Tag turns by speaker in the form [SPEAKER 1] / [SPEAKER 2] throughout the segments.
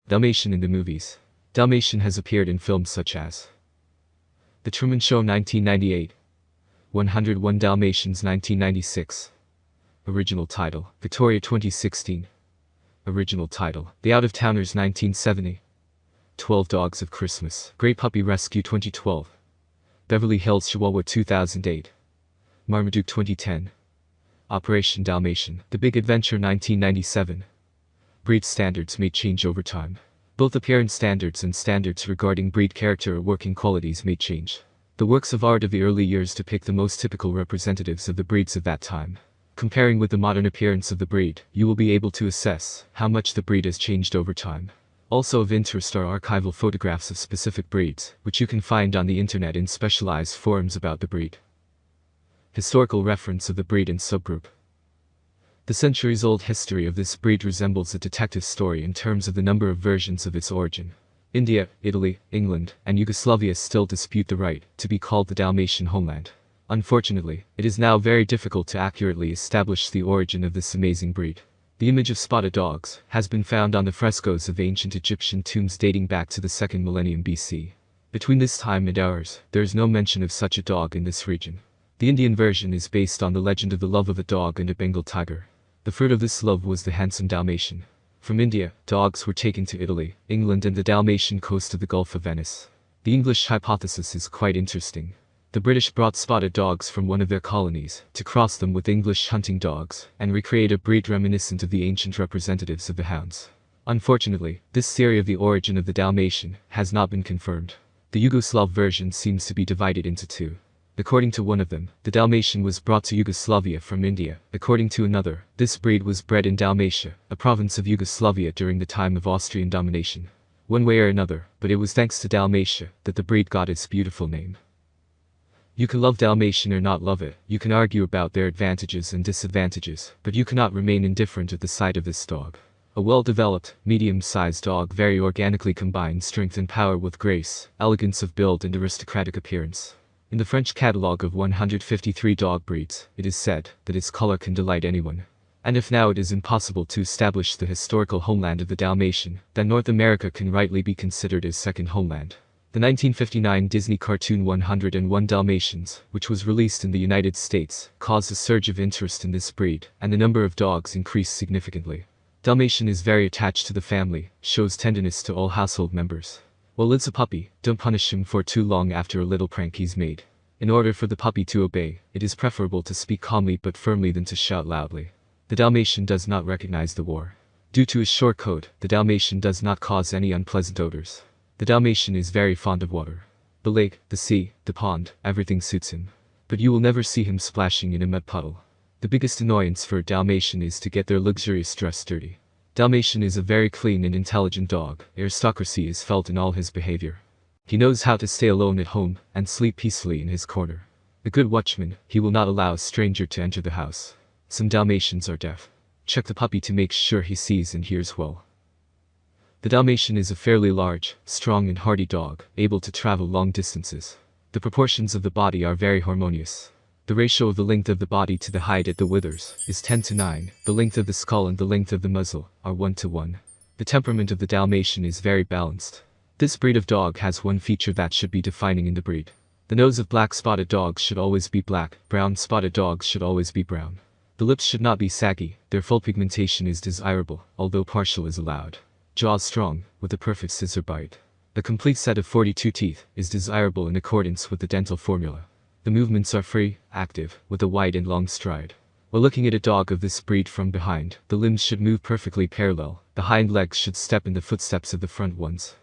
[SPEAKER 1] Dalmatian in the movies. Dalmatian has appeared in films such as The Truman Show 1998, 101 Dalmatians 1996. Original title, Victoria 2016. Original title, The Out-of-Towners 1970. 12 Dogs of Christmas, Great Puppy Rescue 2012. Beverly Hills Chihuahua 2008. Marmaduke 2010. Operation Dalmatian, The Big Adventure 1997. Breed standards may change over time. Both appearance standards and standards regarding breed character or working qualities may change. The works of art of the early years depict the most typical representatives of the breeds of that time. Comparing with the modern appearance of the breed, you will be able to assess how much the breed has changed over time. Also of interest are archival photographs of specific breeds, which you can find on the internet in specialized forums about the breed. Historical reference of the breed and subgroup. The centuries-old history of this breed resembles a detective story in terms of the number of versions of its origin. India, Italy, England, and Yugoslavia still dispute the right to be called the Dalmatian homeland. Unfortunately, it is now very difficult to accurately establish the origin of this amazing breed. The image of spotted dogs has been found on the frescoes of ancient Egyptian tombs dating back to the 2nd millennium BC. Between this time and ours, there is no mention of such a dog in this region. The Indian version is based on the legend of the love of a dog and a Bengal tiger. The fruit of this love was the handsome Dalmatian. From India, dogs were taken to Italy, England and the Dalmatian coast of the Gulf of Venice. The English hypothesis is quite interesting. The British brought spotted dogs from one of their colonies to cross them with English hunting dogs and recreate a breed reminiscent of the ancient representatives of the hounds. Unfortunately, this theory of the origin of the Dalmatian has not been confirmed. The Yugoslav version seems to be divided into two. According to one of them, the Dalmatian was brought to Yugoslavia from India. According to another, this breed was bred in Dalmatia, a province of Yugoslavia during the time of Austrian domination. One way or another, but it was thanks to Dalmatia that the breed got its beautiful name. You can love Dalmatian or not love it, you can argue about their advantages and disadvantages, but you cannot remain indifferent at the sight of this dog. A well-developed, medium-sized dog very organically combines strength and power with grace, elegance of build and aristocratic appearance. In the French catalogue of 153 dog breeds, it is said that its color can delight anyone. And if now it is impossible to establish the historical homeland of the Dalmatian, then North America can rightly be considered as second homeland. The 1959 Disney cartoon 101 Dalmatians, which was released in the United States, caused a surge of interest in this breed, and the number of dogs increased significantly. Dalmatian is very attached to the family, shows tenderness to all household members. While it's a puppy, don't punish him for too long after a little prank he's made. In order for the puppy to obey, it is preferable to speak calmly but firmly than to shout loudly. The Dalmatian does not recognize the war. Due to his short coat, the Dalmatian does not cause any unpleasant odors. The Dalmatian is very fond of water. The lake, the sea, the pond, everything suits him. But you will never see him splashing in a mud puddle. The biggest annoyance for a Dalmatian is to get their luxurious dress dirty. Dalmatian is a very clean and intelligent dog. Aristocracy is felt in all his behavior. He knows how to stay alone at home and sleep peacefully in his corner. A good watchman, he will not allow a stranger to enter the house. Some Dalmatians are deaf. Check the puppy to make sure he sees and hears well. The Dalmatian is a fairly large, strong and hardy dog, able to travel long distances. The proportions of the body are very harmonious. The ratio of the length of the body to the height at the withers is 10:9. The length of the skull and the length of the muzzle are 1:1. The temperament of the Dalmatian is very balanced. This breed of dog has one feature that should be defining in the breed. The nose of black spotted dogs should always be black, brown spotted dogs should always be brown. The lips should not be saggy, their full pigmentation is desirable, although partial is allowed. Jaws strong, with a perfect scissor bite. The complete set of 42 teeth is desirable in accordance with the dental formula. The movements are free, active, with a wide and long stride. While looking at a dog of this breed from behind, the limbs should move perfectly parallel, the hind legs should step in the footsteps of the front ones.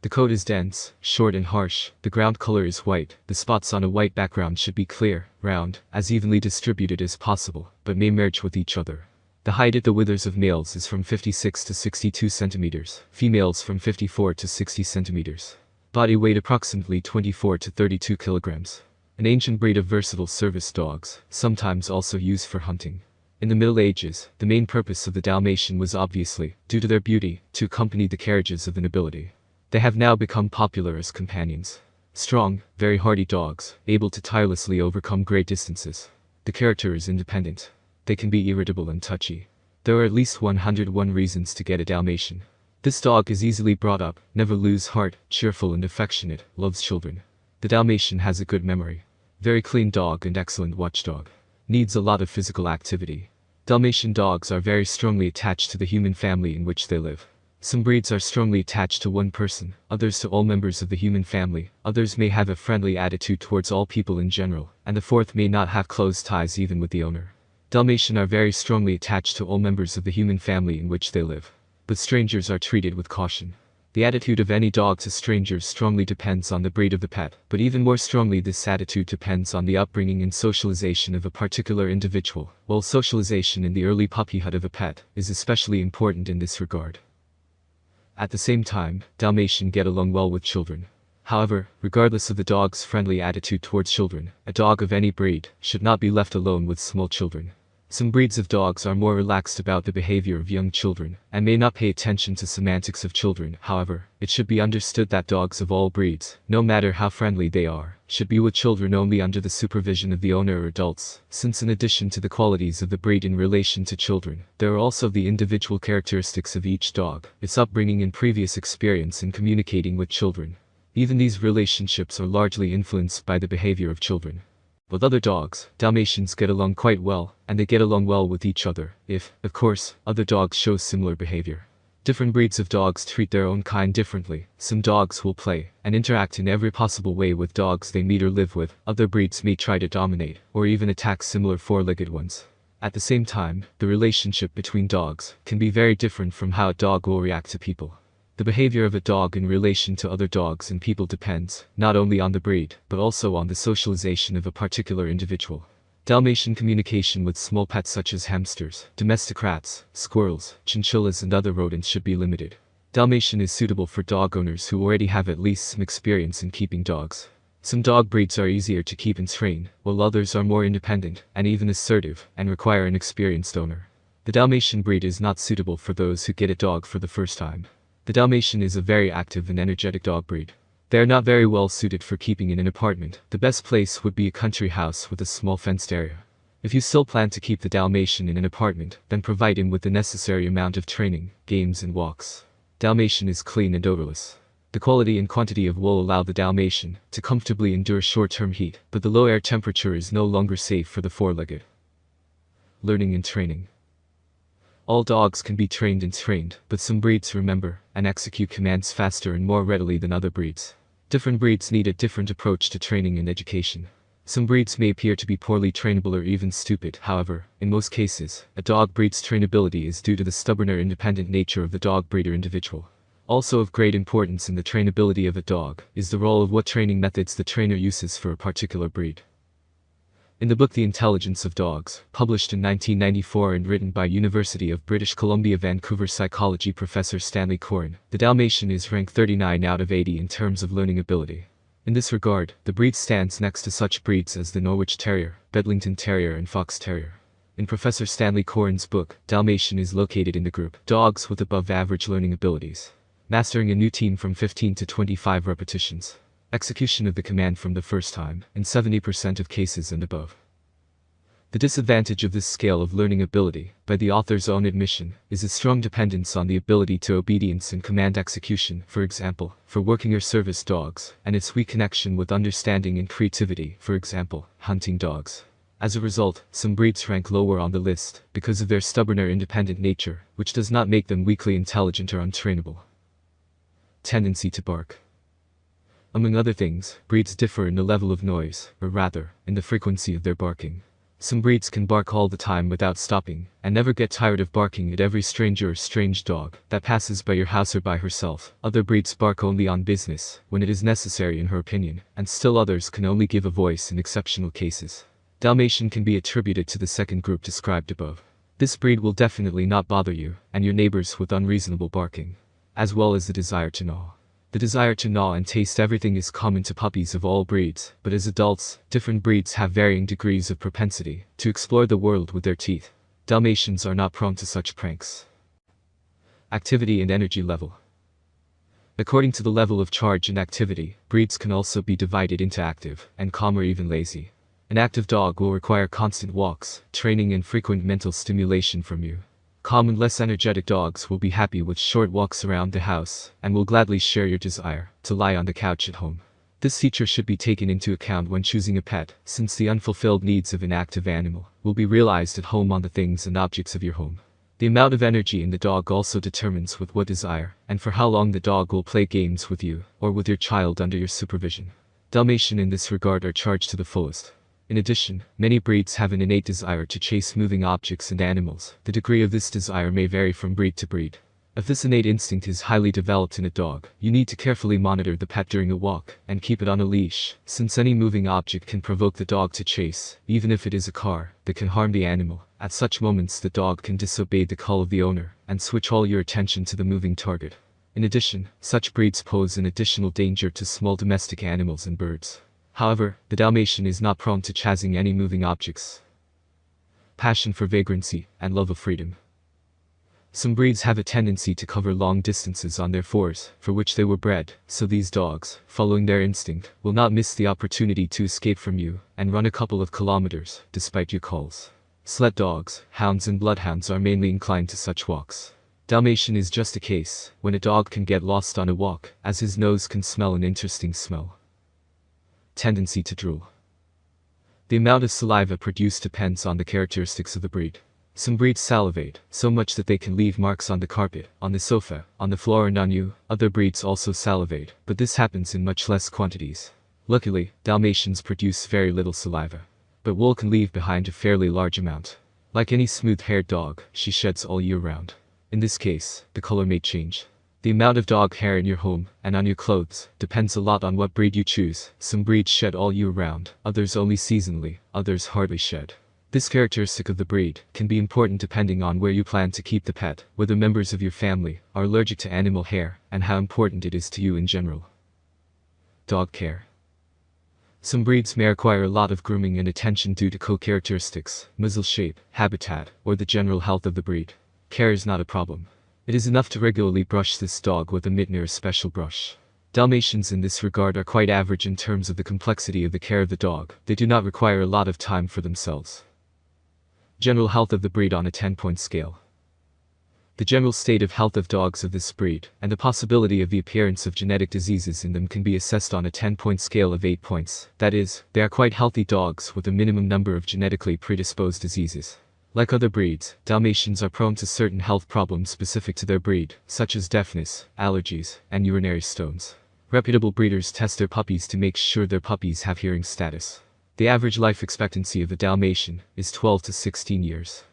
[SPEAKER 1] The coat is dense, short and harsh, the ground color is white, the spots on a white background should be clear, round, as evenly distributed as possible, but may merge with each other. The height at the withers of males is from 56 to 62 centimeters, females from 54 to 60 centimeters. Body weight approximately 24 to 32 kilograms. An ancient breed of versatile service dogs, sometimes also used for hunting. In the Middle Ages, the main purpose of the Dalmatian was obviously, due to their beauty, to accompany the carriages of the nobility. They have now become popular as companions. Strong, very hardy dogs, able to tirelessly overcome great distances. The character is independent. They can be irritable and touchy. There are at least 101 reasons to get a Dalmatian. This dog is easily brought up, never lose heart, cheerful and affectionate, loves children. The Dalmatian has a good memory. Very clean dog and excellent watchdog. Needs a lot of physical activity. Dalmatian dogs are very strongly attached to the human family in which they live. Some breeds are strongly attached to one person, others to all members of the human family, others may have a friendly attitude towards all people in general, and the fourth may not have close ties even with the owner. Dalmatian are very strongly attached to all members of the human family in which they live. But strangers are treated with caution. The attitude of any dog to strangers strongly depends on the breed of the pet, but even more strongly this attitude depends on the upbringing and socialization of a particular individual, while socialization in the early puppyhood of a pet is especially important in this regard. At the same time, Dalmatian get along well with children. However, regardless of the dog's friendly attitude towards children, a dog of any breed should not be left alone with small children. Some breeds of dogs are more relaxed about the behavior of young children, and may not pay attention to semantics of children. However, it should be understood that dogs of all breeds, no matter how friendly they are, should be with children only under the supervision of the owner or adults, since in addition to the qualities of the breed in relation to children, there are also the individual characteristics of each dog, its upbringing and previous experience in communicating with children. Even these relationships are largely influenced by the behavior of children. With other dogs, Dalmatians get along quite well, and they get along well with each other, if, of course, other dogs show similar behavior. Different breeds of dogs treat their own kind differently. Some dogs will play and interact in every possible way with dogs they meet or live with. Other breeds may try to dominate, or even attack similar four-legged ones. At the same time, the relationship between dogs can be very different from how a dog will react to people. The behavior of a dog in relation to other dogs and people depends, not only on the breed, but also on the socialization of a particular individual. Dalmatian communication with small pets such as hamsters, domestic rats, squirrels, chinchillas and other rodents should be limited. Dalmatian is suitable for dog owners who already have at least some experience in keeping dogs. Some dog breeds are easier to keep and train, while others are more independent, and even assertive, and require an experienced owner. The Dalmatian breed is not suitable for those who get a dog for the first time. The Dalmatian is a very active and energetic dog breed. They are not very well suited for keeping in an apartment. The best place would be a country house with a small fenced area. If you still plan to keep the Dalmatian in an apartment, then provide him with the necessary amount of training, games and walks. Dalmatian is clean and odorless. The quality and quantity of wool allow the Dalmatian to comfortably endure short-term heat, but the low air temperature is no longer safe for the four-legged. Learning and training. All dogs can be trained, but some breeds remember and execute commands faster and more readily than other breeds. Different breeds need a different approach to training and education. Some breeds may appear to be poorly trainable or even stupid. However, in most cases, a dog breed's trainability is due to the stubborn or independent nature of the dog breeder individual. Also of great importance in the trainability of a dog is the role of what training methods the trainer uses for a particular breed. In the book The Intelligence of Dogs, published in 1994 and written by University of British Columbia Vancouver psychology professor Stanley Coren, the Dalmatian is ranked 39 out of 80 in terms of learning ability. In this regard, the breed stands next to such breeds as the Norwich Terrier, Bedlington Terrier and Fox Terrier. In Professor Stanley Coren's book, Dalmatian is located in the group dogs with above average learning abilities. Mastering a new team from 15 to 25 repetitions. Execution of the command from the first time, in 70% of cases and above. The disadvantage of this scale of learning ability, by the author's own admission, is its strong dependence on the ability to obedience and command execution, for example, for working or service dogs, and its weak connection with understanding and creativity, for example, hunting dogs. As a result, some breeds rank lower on the list, because of their stubborn or independent nature, which does not make them weakly intelligent or untrainable. Tendency to bark. Among other things, breeds differ in the level of noise, or rather, in the frequency of their barking. Some breeds can bark all the time without stopping, and never get tired of barking at every stranger or strange dog that passes by your house or by herself. Other breeds bark only on business, when it is necessary in her opinion, and still others can only give a voice in exceptional cases. Dalmatian can be attributed to the second group described above. This breed will definitely not bother you and your neighbors with unreasonable barking, as well as the desire to gnaw. The desire to gnaw and taste everything is common to puppies of all breeds, but as adults, different breeds have varying degrees of propensity to explore the world with their teeth. Dalmatians are not prone to such pranks. Activity and energy level. According to the level of charge and activity, breeds can also be divided into active and calm or even lazy. An active dog will require constant walks, training and frequent mental stimulation from you. Calm and less energetic dogs will be happy with short walks around the house and will gladly share your desire to lie on the couch at home. This feature should be taken into account when choosing a pet, since the unfulfilled needs of an active animal will be realized at home on the things and objects of your home. The amount of energy in the dog also determines with what desire and for how long the dog will play games with you or with your child under your supervision. Dalmatian in this regard are charged to the fullest. In addition, many breeds have an innate desire to chase moving objects and animals. The degree of this desire may vary from breed to breed. If this innate instinct is highly developed in a dog, you need to carefully monitor the pet during a walk and keep it on a leash, since any moving object can provoke the dog to chase, even if it is a car that can harm the animal. At such moments the dog can disobey the call of the owner and switch all your attention to the moving target. In addition, such breeds pose an additional danger to small domestic animals and birds. However, the Dalmatian is not prone to chasing any moving objects. Passion for vagrancy and love of freedom. Some breeds have a tendency to cover long distances on their fours, for which they were bred, so these dogs, following their instinct, will not miss the opportunity to escape from you and run a couple of kilometers, despite your calls. Sled dogs, hounds and bloodhounds are mainly inclined to such walks. Dalmatian is just a case when a dog can get lost on a walk, as his nose can smell an interesting smell. Tendency to drool. The amount of saliva produced depends on the characteristics of the breed. Some breeds salivate so much that they can leave marks on the carpet, on the sofa, on the floor and on you. Other breeds also salivate, but this happens in much less quantities. Luckily, Dalmatians produce very little saliva, but wool can leave behind a fairly large amount. Like any smooth-haired dog, she sheds all year round. In this case, the color may change. The amount of dog hair in your home and on your clothes depends a lot on what breed you choose. Some breeds shed all year round, others only seasonally, others hardly shed. This characteristic of the breed can be important depending on where you plan to keep the pet, whether members of your family are allergic to animal hair, and how important it is to you in general. Dog care. Some breeds may require a lot of grooming and attention due to co-characteristics, muzzle shape, habitat, or the general health of the breed. Care is not a problem. It is enough to regularly brush this dog with a mitten or a special brush. Dalmatians in this regard are quite average in terms of the complexity of the care of the dog. They do not require a lot of time for themselves. General health of the breed on a 10-point scale. The general state of health of dogs of this breed, and the possibility of the appearance of genetic diseases in them can be assessed on a 10-point scale of 8 points. That is, they are quite healthy dogs with a minimum number of genetically predisposed diseases. Like other breeds, Dalmatians are prone to certain health problems specific to their breed, such as deafness, allergies, and urinary stones. Reputable breeders test their puppies to make sure their puppies have hearing status. The average life expectancy of a Dalmatian is 12 to 16 years.